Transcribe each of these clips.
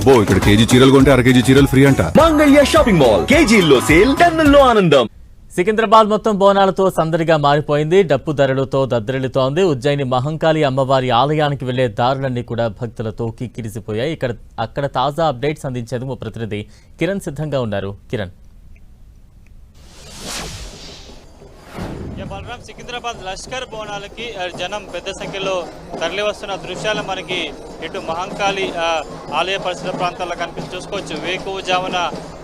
అబ్బో ఇక్కడ కేజీ చీరలు కొంటే అర కేజీ చీరలు ఫ్రీ అంట. మంగళ్య షాపింగ్ మాల్, కేజీల్లో సేల్, టన్నుల్లో ఆనందం. సికింద్రాబాద్ మొత్తం బోనాలతో సందడిగా మారిపోయింది. డప్పు ధరలతో దద్దరిల్లుతోంది. ఉజ్జయిని మహంకాళి అమ్మవారి ఆలయానికి వెళ్లే దారులన్నీ కూడా భక్తులతో కిక్కిరిసిపోయాయి. అక్కడ తాజా అప్డేట్స్ అందించేందుకు ప్రతినిధి కిరణ్ సిద్ధంగా ఉన్నారు. కిరణ్. బలరాం, సికింద్రాబాద్ లష్కర్ బోనాలకి జనం పెద్ద సంఖ్యలో తరలి వస్తున్న దృశ్యాలు మనకి ఇటు మహంకాళి ఆలయ పరిసర ప్రాంతాల్లో చూసుకోవచ్చు. వేకువజామున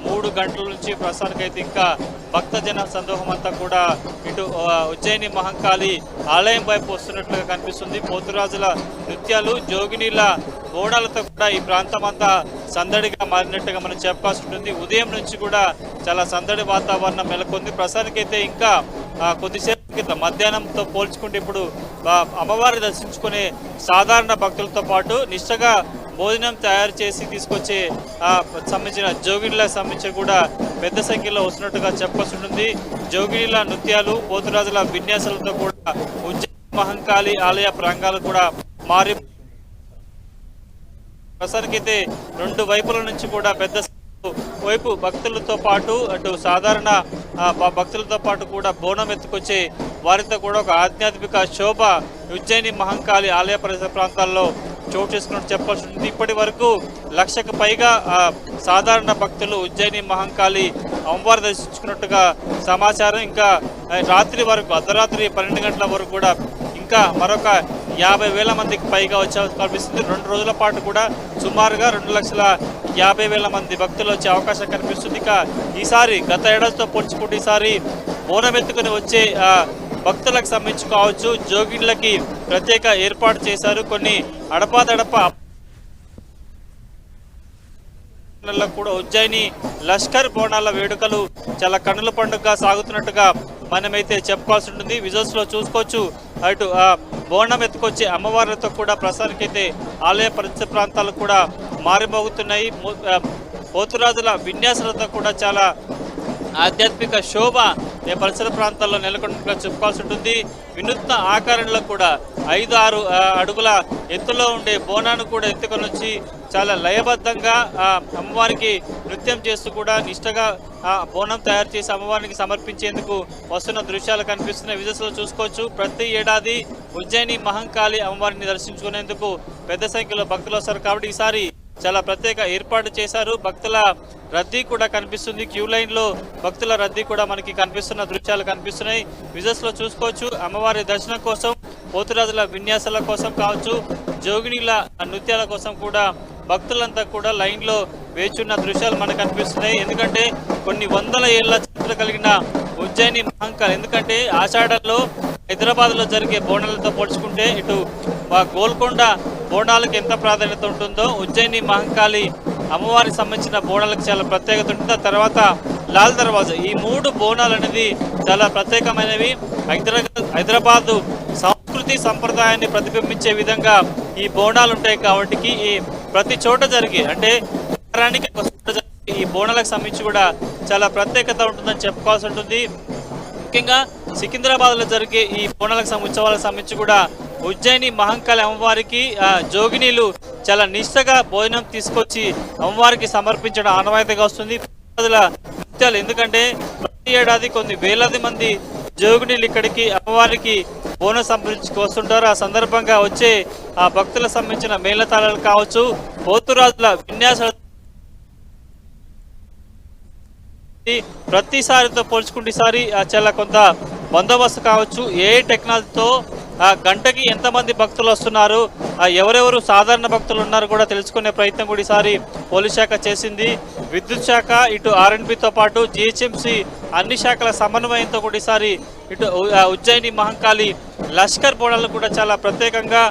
3 గంటల నుంచి ప్రస్తుతానికైతే ఇంకా భక్తజన సందోహం అంతా కూడా ఇటు ఉజ్జయిని మహంకాళి ఆలయం వైపు వస్తున్నట్లుగా కనిపిస్తుంది. పోతురాజుల నృత్యాలు, జోగినీల బోనాలతో కూడా ఈ ప్రాంతం అంతా సందడిగా మారినట్టుగా మనం చెప్పాల్సి ఉంటుంది. ఉదయం నుంచి కూడా చాలా సందడి వాతావరణం నెలకొంది. ప్రస్తుతానికైతే ఇంకా కొద్దిసేపు క్రితం మధ్యాహ్నంతో పోల్చుకుంటే ఇప్పుడు అమ్మవారిని దర్శించుకునే సాధారణ భక్తులతో పాటు నిష్టగా భోజనం తయారు చేసి తీసుకొచ్చే సంబంధించిన జోగినీలకు సంబంధించి కూడా పెద్ద సంఖ్యలో వస్తున్నట్టుగా చెప్పాల్సి ఉంటుంది. జోగినీల నృత్యాలు, పోతురాజుల విన్యాసాలతో కూడా ఉజ్జయిని మహంకాళి ఆలయ ప్రాంగాలు కూడా మారి ప్రస్తుతానికైతే 2 వైపుల నుంచి కూడా పెద్ద వైపు భక్తులతో పాటు అటు సాధారణ భక్తులతో పాటు కూడా బోనం ఎత్తుకొచ్చే వారితో కూడా ఒక ఆధ్యాత్మిక శోభ ఉజ్జయిని మహంకాళి ఆలయ పరిసర ప్రాంతాల్లో చోటు చేసుకున్నట్టు చెప్పాల్సి ఉంటుంది. ఇప్పటి వరకు 1,00,000కు పైగా సాధారణ భక్తులు ఉజ్జయిని మహంకాళి అమ్మవారు దర్శించుకున్నట్టుగా సమాచారం. ఇంకా రాత్రి వరకు, అర్ధరాత్రి 12 గంటల వరకు కూడా ఇంకా మరొక 50,000 మందికి పైగా వచ్చే కనిపిస్తుంది. 2 రోజుల పాటు కూడా సుమారుగా 2,50,000 మంది భక్తులు వచ్చే అవకాశం కనిపిస్తుంది. ఇక ఈసారి గత ఏడాదితో పోల్చుకుంటే ఈసారి బోనం ఎత్తుకుని వచ్చే భక్తులకు సంబంధించి కావచ్చు, జోగిన్లకి ప్రత్యేక ఏర్పాటు చేశారు. కొన్ని అడపాదడప కూడా ఉజ్జయిని లష్కర్ బోనాల వేడుకలు చాలా కన్నుల పండుగగా సాగుతున్నట్టుగా మనమైతే చెప్పాల్సి ఉంటుంది. విజువల్స్ లో చూసుకోవచ్చు. అటు బోనం ఎత్తుకొచ్చే అమ్మవార్లతో కూడా ప్రస్తుతానికైతే ఆలయ పరిసర ప్రాంతాలు కూడా మారిమోగుతున్నాయి. పోతురాజుల విన్యాసాలతో కూడా చాలా ఆధ్యాత్మిక శోభ ఈ పరిసర ప్రాంతాల్లో నెలకొన్నట్టుగా చెప్పుకోవాల్సి ఉంటుంది. వినూత్న ఆకారంలో కూడా 5-6 అడుగుల ఎత్తులో ఉండే బోనాన్ని కూడా ఎత్తుకొని వచ్చి చాలా లయబద్ధంగా అమ్మవారికి నృత్యం చేస్తూ కూడా నిష్టగా బోనం తయారు చేసి అమ్మవారికి సమర్పించేందుకు వస్తున్న దృశ్యాలు కనిపిస్తున్నాయి. విజువల్స్లో చూసుకోవచ్చు. ప్రతి ఏడాది ఉజ్జయిని మహంకాళి అమ్మవారిని దర్శించుకునేందుకు పెద్ద సంఖ్యలో భక్తులు వస్తారు. కాబట్టి ఈసారి చాలా ప్రత్యేక ఏర్పాటు చేశారు. భక్తుల రద్దీ కూడా కనిపిస్తుంది. క్యూ లైన్ లో భక్తుల రద్దీ కూడా మనకి కనిపిస్తున్న దృశ్యాలు కనిపిస్తున్నాయి. విజువల్స్ లో చూసుకోవచ్చు. అమ్మవారి దర్శనం కోసం, పోతురాజుల విన్యాసాల కోసం కావచ్చు, జోగినీల నృత్యాల కోసం కూడా భక్తులంతా కూడా లైన్ లో వేచున్న దృశ్యాలు మనకు కనిపిస్తున్నాయి. ఎందుకంటే కొన్ని వందల ఏళ్ల చరిత్ర కలిగిన ఉజ్జయిని మహంకాళి, ఎందుకంటే ఆషాఢంలో హైదరాబాద్ లో జరిగే బోనాలతో పోల్చుకుంటే ఇటు గోల్కొండ బోనాలకు ఎంత ప్రాధాన్యత ఉంటుందో ఉజ్జయిని మహంకాళి అమ్మవారికి సంబంధించిన బోనాలకు చాలా ప్రత్యేకత ఉంటుంది. ఆ తర్వాత లాల్ దర్వాజా, ఈ 3 బోనాలు అనేది చాలా ప్రత్యేకమైనవి. హైదరాబాద్ సంస్కృతి సంప్రదాయాన్ని ప్రతిబింబించే విధంగా ఈ బోనాలు ఉంటాయి. కాబట్టి ఈ ప్రతి చోట జరిగే, అంటే వారానికి ఈ బోనాలకు సంబంధించి కూడా చాలా ప్రత్యేకత ఉంటుందని చెప్పుకోవాల్సి ఉంటుంది. ముఖ్యంగా సికింద్రాబాద్ లో జరిగే ఈ బోనాలకు ఉత్సవాలకు సంబంధించి కూడా ఉజ్జయిని మహంకాళి అమ్మవారికి జోగినీలు చాలా నిష్టగా భోజనం తీసుకొచ్చి అమ్మవారికి సమర్పించడం ఆనవాయితీగా వస్తుంది. నృత్యాలు, ఎందుకంటే ప్రతి ఏడాది కొన్ని వేలాది మంది జోగినీలు ఇక్కడికి అమ్మవారికి బోనం సమర్పించుకు వస్తుంటారు. ఆ సందర్భంగా వచ్చే ఆ భక్తులకు సంబంధించిన మేళతాళాలు కావచ్చు, పోతురాజుల విన్యాసాలు ప్రతిసారితో పోల్చుకుంటే ఈసారి చాలా కొంత బందోబస్తు కావచ్చు, ఏ టెక్నాలజీతో గంటకి ఎంతమంది భక్తులు వస్తున్నారు, ఎవరెవరు సాధారణ భక్తులు ఉన్నారు కూడా తెలుసుకునే ప్రయత్నం కూడా ఈసారి పోలీస్ శాఖ చేసింది. విద్యుత్ శాఖ, ఇటు ఆర్ఎండ్బితో పాటు జిహెచ్ఎంసి అన్ని శాఖల సమన్వయంతో కూడా ఈసారి ఇటు ఉజ్జయిని మహంకాళి లష్కర్ బోనాలు కూడా చాలా ప్రత్యేకంగా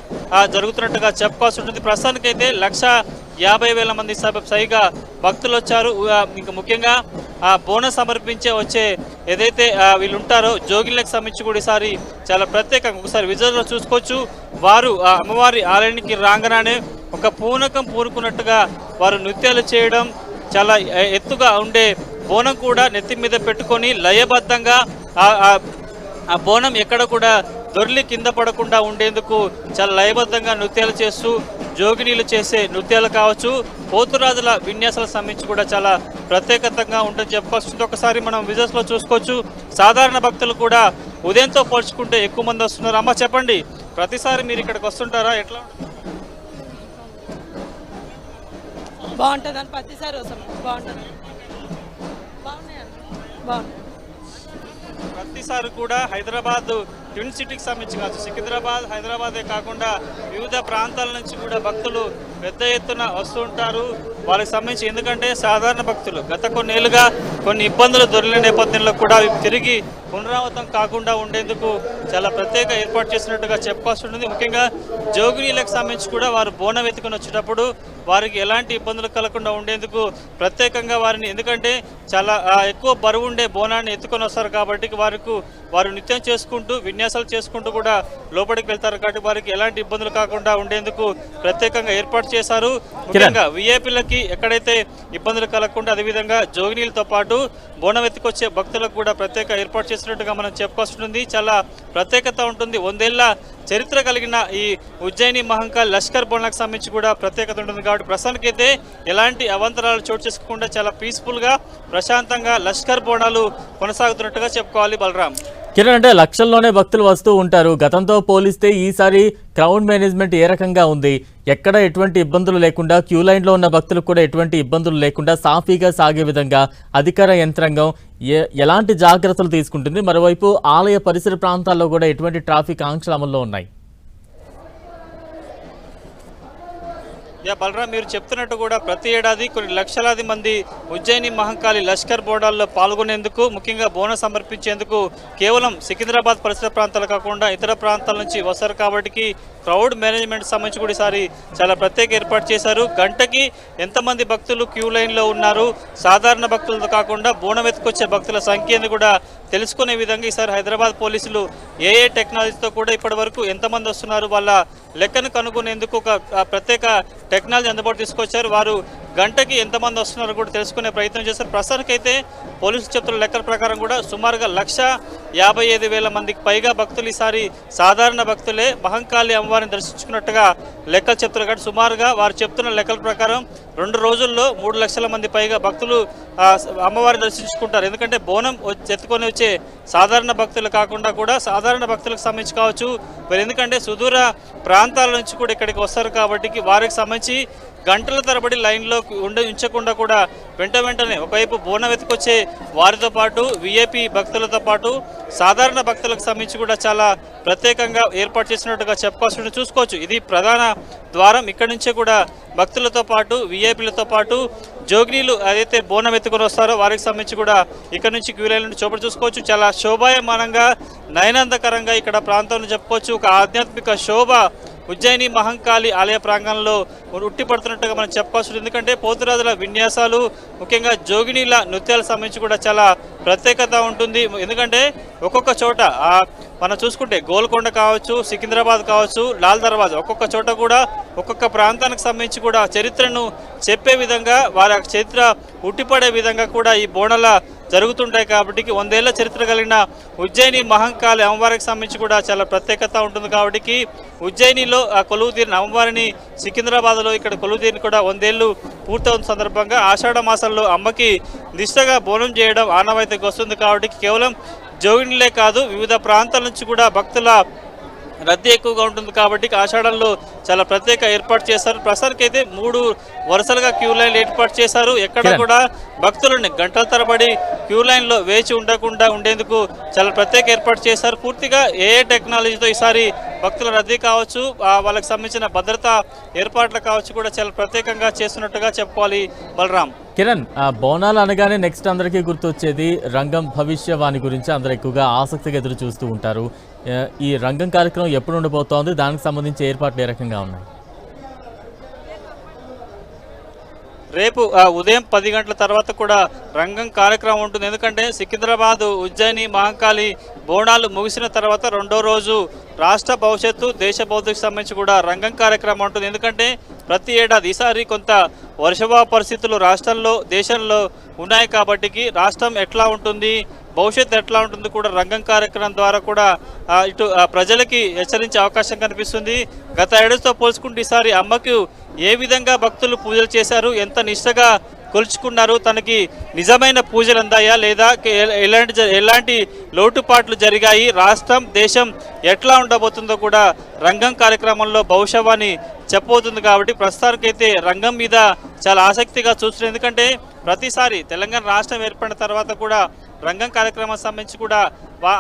జరుగుతున్నట్టుగా చెప్పుకోవాల్సి ఉంటుంది. ప్రస్తుతానికైతే 1,50,000 మంది పైగా భక్తులు వచ్చారు. ఇంకా ముఖ్యంగా బోనం సమర్పించే వచ్చే ఏదైతే వీళ్ళు ఉంటారో జోగిన్లకు సంబంధించి కూడా ఈసారి చాలా ప్రత్యేకంగా ఒకసారి విజువల్లో చూసుకోవచ్చు. వారు అమ్మవారి ఆలయానికి రాగానే ఒక పూనకం పూనుకున్నట్టుగా వారు నృత్యాలు చేయడం, చాలా ఎత్తుగా ఉండే బోనం కూడా నెత్తి మీద పెట్టుకొని లయబద్ధంగా ఆ బోనం ఎక్కడ కూడా దొర్లి కింద పడకుండా ఉండేందుకు చాలా లయబద్ధంగా నృత్యాలు చేస్తూ జోగినీలు చేసే నృత్యాలు కావచ్చు, పోతురాజుల విన్యాసాలకు సంబంధించి కూడా చాలా ప్రత్యేకతంగా ఉంటుందని చెప్పవచ్చు. ఒకసారి మనం విజువల్స్లో చూసుకోవచ్చు. సాధారణ భక్తులు కూడా ఉదయంతో పోల్చుకుంటే ఎక్కువ మంది వస్తున్నారు. అమ్మ చెప్పండి, ప్రతిసారి మీరు ఇక్కడికి వస్తుంటారా? ఎట్లా బాగుంటుంది అని ప్రతిసారి వస్తాం. బాగుంటుంది, బాగున్నాయి. ప్రతిసారి కూడా హైదరాబాద్ ట్విన్ సిటీకి సంబంధించి కాదు, సికింద్రాబాద్ హైదరాబాదే కాకుండా వివిధ ప్రాంతాల నుంచి కూడా భక్తులు పెద్ద ఎత్తున వస్తూ ఉంటారు. వాళ్ళకి సంబంధించి ఎందుకంటే సాధారణ భక్తులు గత కొన్నేళ్లుగా కొన్ని ఇబ్బందులు దొరికిన నేపథ్యంలో కూడా అవి తిరిగి పునరావృతం కాకుండా ఉండేందుకు చాలా ప్రత్యేక ఏర్పాటు చేసినట్టుగా చెప్పాల్సి ఉంటుంది. ముఖ్యంగా జోగినీలకు సంబంధించి కూడా వారు బోనం ఎత్తుకుని వచ్చేటప్పుడు వారికి ఎలాంటి ఇబ్బందులు కలగకుండా ఉండేందుకు ప్రత్యేకంగా వారిని, ఎందుకంటే చాలా ఎక్కువ బరువు ఉండే బోనాన్ని ఎత్తుకొని వస్తారు కాబట్టి వారు నిత్యం చేసుకుంటూ విన్యాసాలు చేసుకుంటూ కూడా లోపలికి వెళ్తారు కాబట్టి వారికి ఎలాంటి ఇబ్బందులు కాకుండా ఉండేందుకు ప్రత్యేకంగా ఏర్పాటు చేశారు. ముఖ్యంగా విఐపీలకి ఎక్కడైతే ఇబ్బందులు కలగకుండా అదేవిధంగా జోగినీలతో పాటు బోనం ఎత్తుకొచ్చే భక్తులకు కూడా ప్రత్యేక ఏర్పాటు చేసినట్టుగా మనం చెప్పుకోవాల్సి ఉంటుంది. చాలా ప్రత్యేకత ఉంటుంది. 100 ఏళ్ల చరిత్ర కలిగిన ఈ ఉజ్జయిని మహంకాళి లష్కర్ బోనాలకు సంబంధించి కూడా ప్రత్యేకత ఉంటుంది కాబట్టి ప్రస్తుతానికైతే ఎలాంటి అవాంతరాలు చోటు చేసుకోకుండా చాలా పీస్ఫుల్గా ప్రశాంతంగా లష్కర్ బోనాలు కొనసాగుతున్నట్టుగా చెప్పుకోవాలి. బలరాం, కిరణ్, అంటే లక్షల్లోనే భక్తులు వస్తూ ఉంటారు. గతంతో పోలిస్తే ఈసారి క్రౌడ్ మేనేజ్మెంట్ ఏ రకంగా ఉంది? ఎక్కడ ఎటువంటి ఇబ్బందులు లేకుండా, క్యూ లైన్లో ఉన్న భక్తులకు కూడా ఎటువంటి ఇబ్బందులు లేకుండా సాఫీగా సాగే విధంగా అధికార యంత్రాంగం ఎలాంటి జాగ్రత్తలు తీసుకుంటుంది? మరోవైపు ఆలయ పరిసర ప్రాంతాల్లో కూడా ఎటువంటి ట్రాఫిక్ ఆంక్షలు అమల్లో ఉన్నాయి? బలరాం, మీరు చెప్తున్నట్టు కూడా ప్రతి ఏడాది కొన్ని లక్షలాది మంది ఉజ్జయిని మహంకాళి లష్కర్ బోనాల్లో పాల్గొనేందుకు, ముఖ్యంగా బోనం సమర్పించేందుకు కేవలం సికింద్రాబాద్ పరిసర ప్రాంతాలు కాకుండా ఇతర ప్రాంతాల నుంచి వస్తారు కాబట్టి క్రౌడ్ మేనేజ్మెంట్ సంబంధించి కూడా ఈసారి చాలా ప్రత్యేక ఏర్పాటు చేశారు. గంటకి ఎంతమంది భక్తులు క్యూ లైన్లో ఉన్నారు, సాధారణ భక్తులతో కాకుండా బోనం ఎత్తుకొచ్చే భక్తుల సంఖ్యను కూడా తెలుసుకునే విధంగా ఈసారి హైదరాబాద్ పోలీసులు ఏ టెక్నాలజీతో కూడా ఇప్పటి వరకు ఎంతమంది వస్తున్నారు వాళ్ళ లెక్కను కనుగొనేందుకు ఒక ప్రత్యేక టెక్నాలజీ అందుబాటు తీసుకొచ్చారు. వారు గంటకి ఎంతమంది వస్తున్నారో కూడా తెలుసుకునే ప్రయత్నం చేశారు. ప్రస్తుతానికైతే పోలీసులు చెప్తున్న లెక్కల ప్రకారం కూడా సుమారుగా 1,55,000 మందికి పైగా భక్తులు ఈసారి సాధారణ భక్తులే మహంకాళి అమ్మవారిని దర్శించుకున్నట్టుగా లెక్కలు చెప్తున్నారు. కాబట్టి సుమారుగా వారు చెప్తున్న లెక్కల ప్రకారం 2 రోజుల్లో 3 లక్షల మంది పైగా భక్తులు అమ్మవారిని దర్శించుకుంటారు. ఎందుకంటే బోనం ఎత్తుకొని వచ్చే సాధారణ భక్తులు కాకుండా కూడా సాధారణ భక్తులకు సంబంధించి కావచ్చు, మరి ఎందుకంటే సుదూర ప్రాంతాల నుంచి కూడా ఇక్కడికి వస్తారు కాబట్టి వారికి సంబంధించి గంటల తరబడి లైన్లో ఉంచకుండా కూడా వెంటనే ఒకవైపు బోనం ఎత్తుకొచ్చే వారితో పాటు విఐపి భక్తులతో పాటు సాధారణ భక్తులకు సంబంధించి కూడా చాలా ప్రత్యేకంగా ఏర్పాటు చేసినట్టుగా చెప్పుకోవాల్సి చూసుకోవచ్చు. ఇది ప్రధాన ద్వారం. ఇక్కడి నుంచే కూడా భక్తులతో పాటు విఐపీలతో పాటు జోగినీలు ఏదైతే బోనం ఎత్తుకొని వస్తారో వారికి సంబంధించి కూడా ఇక్కడ నుంచి క్యూ లైన్ నుండి చూపడి చూసుకోవచ్చు. చాలా శోభాయమానంగా నయనందకరంగా ఇక్కడ ప్రాంతంలో చెప్పుకోవచ్చు. ఒక ఆధ్యాత్మిక శోభ ఉజ్జయిని మహంకాళి ఆలయ ప్రాంగణంలో ఉట్టిపడుతున్నట్టుగా మనం చెప్పాల్సి. ఎందుకంటే పోతురాజుల విన్యాసాలు, ముఖ్యంగా జోగినీల నృత్యాలకు సంబంధించి కూడా చాలా ప్రత్యేకత ఉంటుంది. ఎందుకంటే ఒక్కొక్క చోట మనం చూసుకుంటే గోల్కొండ కావచ్చు, సికింద్రాబాద్ కావచ్చు, లాల్ దర్వాజా, ఒక్కొక్క చోట కూడా ఒక్కొక్క ప్రాంతానికి సంబంధించి కూడా చరిత్రను చెప్పే విధంగా వారి చరిత్ర ఉట్టిపడే విధంగా కూడా ఈ బోనాల జరుగుతుంటాయి కాబట్టి 100 ఏళ్ల చరిత్ర కలిగిన ఉజ్జయిని మహంకాళి అమ్మవారికి సంబంధించి కూడా చాలా ప్రత్యేకత ఉంటుంది. కాబట్టి ఉజ్జయినిలో కొలువు తీరిన అమ్మవారిని సికింద్రాబాద్లో ఇక్కడ కొలువు తీరిన కూడా 100 ఏళ్ళు పూర్తవుతున్న సందర్భంగా ఆషాఢ మాసంలో అమ్మకి నిష్టగా బోనం చేయడం ఆనవాయితీకి వస్తుంది. కాబట్టి కేవలం జోగినిలే కాదు, వివిధ ప్రాంతాల నుంచి కూడా భక్తుల రద్దీ ఎక్కువగా ఉంటుంది కాబట్టి ఆషాఢంలో చాలా ప్రత్యేక ఏర్పాటు చేశారు. ప్రస్తుతానికైతే 3 వరుసలుగా క్యూ లైన్లు ఏర్పాటు చేశారు. ఎక్కడ కూడా భక్తులని గంటల తరబడి క్యూ లైన్లో వేచి ఉండకుండా ఉండేందుకు చాలా ప్రత్యేక ఏర్పాటు చేశారు. పూర్తిగా ఏ టెక్నాలజీతో ఈసారి భక్తుల రద్దీ కావచ్చు, వాళ్ళకి సంబంధించిన భద్రతా ఏర్పాట్లు కావచ్చు కూడా చాలా ప్రత్యేకంగా చేస్తున్నట్టుగా చెప్పుకోవాలి. బలరాం, కిరణ్, బోనాలు అనగానే నెక్స్ట్ అందరికీ గుర్తొచ్చేది రంగం భవిష్యవాణి గురించి అందరూ ఎక్కువగా ఆసక్తిగా ఎదురు చూస్తూ ఉంటారు. ఈ రంగం కార్యక్రమం ఎప్పుడు ఉండబోతోంది? దానికి సంబంధించి ఏర్పాట్లు ఏ రకంగా ఉన్నాయి? రేపు ఉదయం 10 గంటల తర్వాత కూడా రంగం కార్యక్రమం ఉంటుంది. ఎందుకంటే సికింద్రాబాద్, ఉజ్జయిని, మహంకాళి బోనాలు ముగిసిన తర్వాత రెండో రోజు రాష్ట్ర భవిష్యత్తు, దేశ భవిష్యత్తుకు సంబంధించి కూడా రంగం కార్యక్రమం ఉంటుంది. ఎందుకంటే ప్రతి ఏడాది ఈసారి కొంత వర్షాభావ పరిస్థితులు రాష్ట్రంలో, దేశంలో ఉన్నాయి కాబట్టి రాష్ట్రం ఎట్లా ఉంటుంది, భవిష్యత్తు ఎట్లా ఉంటుంది కూడా రంగం కార్యక్రమం ద్వారా కూడా ఇటు ప్రజలకి హెచ్చరించే అవకాశం కనిపిస్తుంది. గత ఏడాదితో పోల్చుకుంటే ఈసారి అమ్మకు ఏ విధంగా భక్తులు పూజలు చేశారు, ఎంత నిష్టగా కొలుచుకున్నారు, తనకి నిజమైన పూజలు అందాయా లేదా ఎలాంటి లోటుపాట్లు జరిగాయి, రాష్ట్రం, దేశం ఎట్లా ఉండబోతుందో కూడా రంగం కార్యక్రమంలో భవిష్యవాణి చెప్పబోతుంది. కాబట్టి ప్రస్తుతానికైతే రంగం మీద చాలా ఆసక్తిగా చూస్తున్నారు. ఎందుకంటే ప్రతిసారి తెలంగాణ రాష్ట్రం ఏర్పడిన తర్వాత కూడా రంగం కార్యక్రమం సంబంధించి కూడా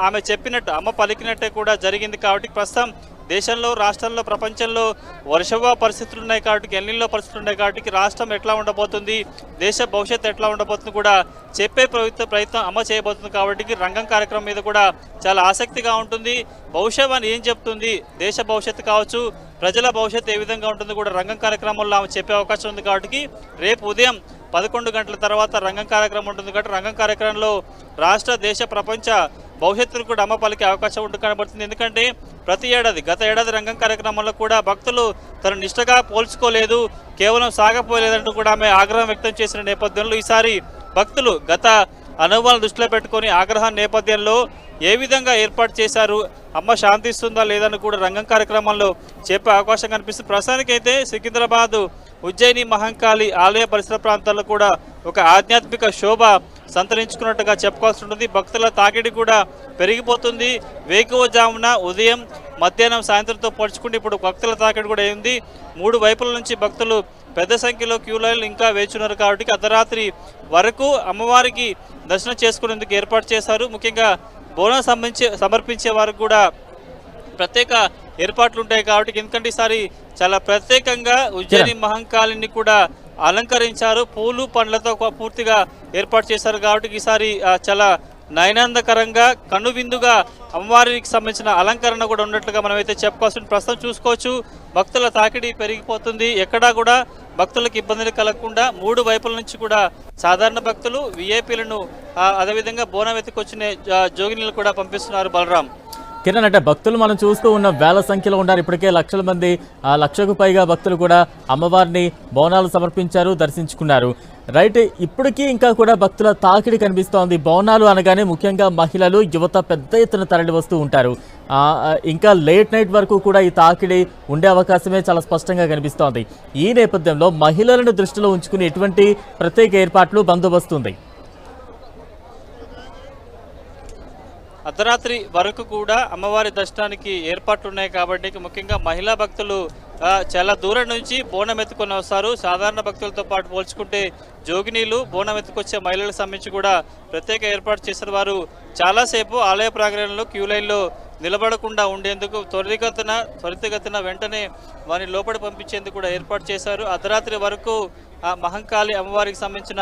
ఆమె చెప్పినట్టు, అమ్మ పలికినట్టే కూడా జరిగింది. కాబట్టి ప్రస్తుతం దేశంలో, రాష్ట్రంలో, ప్రపంచంలో వర్షాభావ పరిస్థితులు ఉన్నాయి కాబట్టి, ఎల్నిలో పరిస్థితులు ఉన్నాయి కాబట్టి రాష్ట్రం ఎట్లా ఉండబోతుంది, దేశ భవిష్యత్తు ఎట్లా ఉండబోతుంది కూడా చెప్పే ప్రయత్నం అమ్మ చేయబోతుంది. కాబట్టి రంగం కార్యక్రమం మీద కూడా చాలా ఆసక్తిగా ఉంటుంది. భవిష్యవాణి ఏం చెప్తుంది, దేశ భవిష్యత్తు కావచ్చు, ప్రజల భవిష్యత్తు ఏ విధంగా ఉంటుంది కూడా రంగం కార్యక్రమంలో ఆమె చెప్పే అవకాశం ఉంది. కాబట్టి రేపు ఉదయం 11 గంటల తర్వాత రంగం కార్యక్రమం ఉంటుంది. కాబట్టి రంగం కార్యక్రమంలో రాష్ట్ర, దేశ, ప్రపంచ భవిష్యత్తును కూడా అమ్మ పలికే అవకాశం ఉంటుంది కనబడుతుంది. ఎందుకంటే ప్రతి ఏడాది, గత ఏడాది రంగం కార్యక్రమంలో కూడా భక్తులు తను నిష్టగా పోల్చుకోలేదు, కేవలం సాగపోలేదంటూ కూడా ఆమె ఆగ్రహం వ్యక్తం చేసిన నేపథ్యంలో ఈసారి భక్తులు గత అనుభవాలను దృష్టిలో పెట్టుకొని ఆగ్రహం నేపథ్యంలో ఏ విధంగా ఏర్పాటు చేశారు, అమ్మ శాంతిస్తుందా లేదని కూడా రంగం కార్యక్రమంలో చెప్పే అవకాశం కనిపిస్తుంది. ప్రస్తుతానికైతే సికింద్రాబాద్, ఉజ్జయిని, మహంకాళి ఆలయ పరిసర ప్రాంతాల్లో కూడా ఒక ఆధ్యాత్మిక శోభ సంతరించుకున్నట్టుగా చెప్పుకోవాల్సి ఉంటుంది. భక్తుల తాకిడి కూడా పెరిగిపోతుంది. వేకువజామున, ఉదయం, మధ్యాహ్నం, సాయంత్రంతో పోల్చుకుంటే ఇప్పుడు భక్తుల తాకిడి కూడా అయింది. 3 వైపుల నుంచి భక్తులు పెద్ద సంఖ్యలో క్యూ లైన్లు ఇంకా వేచున్నారు. కాబట్టి అర్ధరాత్రి వరకు అమ్మవారికి దర్శనం చేసుకునేందుకు ఏర్పాటు చేశారు. ముఖ్యంగా బోనం సమర్పించే వారికి కూడా ప్రత్యేక ఏర్పాట్లు ఉంటాయి. కాబట్టి ఎందుకంటే ఈసారి చాలా ప్రత్యేకంగా ఉజ్జయిని, మహంకాళిని కూడా అలంకరించారు, పూలు పండ్లతో పూర్తిగా ఏర్పాటు చేశారు. కాబట్టి ఈసారి చాలా నయనాందకరంగా, కనువిందుగా అమ్మవారికి సంబంధించిన అలంకరణ కూడా ఉన్నట్లుగా మనమైతే చెప్పుకోవాల్సింది. ప్రస్తుతం చూసుకోవచ్చు, భక్తుల తాకిడి పెరిగిపోతుంది. ఎక్కడా కూడా భక్తులకు ఇబ్బందులు కలగకుండా 3 వైపుల నుంచి కూడా సాధారణ భక్తులు, విఐపీలను, అదేవిధంగా బోనం ఎత్తుకొచ్చిన జోగినీలు కూడా పంపిస్తున్నారు. బలరాం, కిరణ్, అంటే భక్తులు మనం చూస్తూ ఉన్న వేల సంఖ్యలో ఉన్నారు. ఇప్పటికే లక్షల మంది, 1,00,000కు పైగా భక్తులు కూడా అమ్మవారిని బోనాలు సమర్పించారు, దర్శించుకున్నారు. రైట్, ఇప్పటికీ ఇంకా కూడా భక్తుల తాకిడి కనిపిస్తోంది. బోనాలు అనగానే ముఖ్యంగా మహిళలు, యువత పెద్ద ఎత్తున తరలి వస్తూ ఉంటారు. ఇంకా లేట్ నైట్ వరకు కూడా ఈ తాకిడి ఉండే అవకాశమే చాలా స్పష్టంగా కనిపిస్తోంది. ఈ నేపథ్యంలో మహిళలను దృష్టిలో ఉంచుకుని ఎటువంటి ప్రత్యేక ఏర్పాట్లు, బందోబస్తు ఉంది? అర్ధరాత్రి వరకు కూడా అమ్మవారి దర్శనానికి ఏర్పాట్లు ఉన్నాయి. కాబట్టి ముఖ్యంగా మహిళా భక్తులు చాలా దూరం నుంచి బోనం ఎత్తుకొని వస్తారు. సాధారణ భక్తులతో పాటు పోల్చుకుంటే జోగినీలు, బోనం ఎత్తుకొచ్చే మహిళలకు సంబంధించి కూడా ప్రత్యేక ఏర్పాటు చేసిన వారు చాలాసేపు ఆలయ ప్రాంగణంలో క్యూ లైన్లో నిలబడకుండా ఉండేందుకు త్వరితగతిన వెంటనే వారిని లోపలి పంపించేందుకు కూడా ఏర్పాటు చేశారు. అర్ధరాత్రి వరకు మహంకాళి అమ్మవారికి సంబంధించిన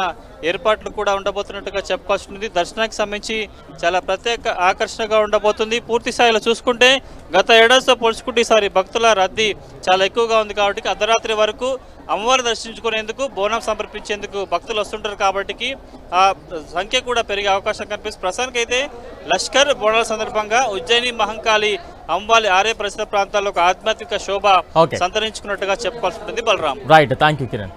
ఏర్పాట్లు కూడా ఉండబోతున్నట్టుగా చెప్పుకోవాల్సింది. దర్శనానికి సంబంధించి చాలా ప్రత్యేక ఆకర్షణగా ఉండబోతుంది. పూర్తి స్థాయిలో చూసుకుంటే గత ఏడాదితో పోల్చుకుంటే ఈసారి భక్తుల రద్దీ చాలా ఎక్కువగా ఉంది. కాబట్టి అర్ధరాత్రి వరకు అమ్మవారిని దర్శించుకునేందుకు, బోనం సమర్పించేందుకు భక్తులు వస్తుంటారు. కాబట్టి ఆ సంఖ్య కూడా పెరిగే అవకాశం కనిపిస్తుంది. ప్రస్తుతానికైతే లష్కర్ బోనాల సందర్భంగా ఉజ్జయిని, మహంకాళి అమ్మవారి ఆలయ పరిసర ప్రాంతాల్లో ఒక ఆధ్యాత్మిక శోభ సంతరించుకున్నట్టుగా చెప్పుకోవాల్సి ఉంటుంది. Balaram, right, thank you Kiran.